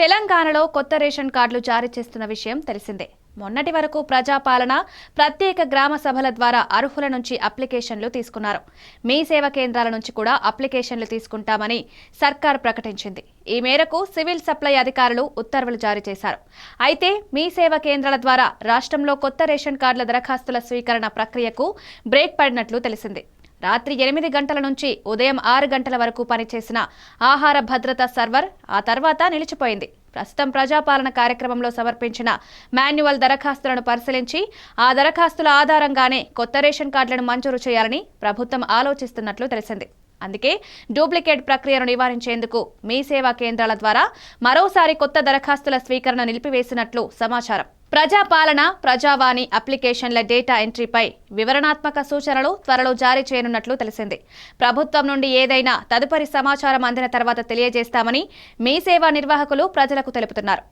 తెలంగాణలో కొత్త రేషన్ కార్డులు జారీ చేస్తున్న విషయం తెలిసిందే. మొన్నటి వరకు ప్రజాపాలన ప్రత్యేక గ్రామ సభల ద్వారా అర్హుల నుంచి అప్లికేషన్లు తీసుకున్నారు. మీ సేవ కేంద్రాల నుంచి కూడా అప్లికేషన్లు తీసుకుంటామని సర్కార్ ప్రకటించింది. ఈ మేరకు సివిల్ సప్లై అధికారులు ఉత్తర్వులు జారీ చేశారు. అయితే మీ సేవ కేంద్రాల ద్వారా రాష్ట్రంలో కొత్త రేషన్ కార్డుల దరఖాస్తుల స్వీకరణ ప్రక్రియకు బ్రేక్ పడినట్లు తెలిసింది. రాత్రి 8 గంటల నుంచి ఉదయం 6 గంటల వరకు పనిచేసిన ఆహార భద్రత సర్వర్ ఆ తర్వాత నిలిచిపోయింది. ప్రస్తుతం ప్రజాపాలన కార్యక్రమంలో సమర్పించిన మాన్యువల్ దరఖాస్తులను పరిశీలించి ఆ దరఖాస్తుల ఆధారంగానే కొత్త రేషన్ కార్డులను మంజూరు చేయాలని ప్రభుత్వం ఆలోచిస్తున్నట్లు తెలిసింది. అందుకే డూప్లికేట్ ప్రక్రియను నివారించేందుకు మీ సేవా కేంద్రాల ద్వారా మరోసారి కొత్త దరఖాస్తుల స్వీకరణ నిలిపివేసినట్లు సమాచారం. ప్రజాపాలన, ప్రజావాణి అప్లికేషన్ల డేటా ఎంట్రీపై వివరణాత్మక సూచనలు త్వరలో జారీ చేయనున్నట్లు తెలిసింది. ప్రభుత్వం నుండి ఏదైనా తదుపరి సమాచారం అందిన తర్వాత తెలియజేస్తామని మీ సేవా నిర్వాహకులు ప్రజలకు తెలుపుతున్నారు.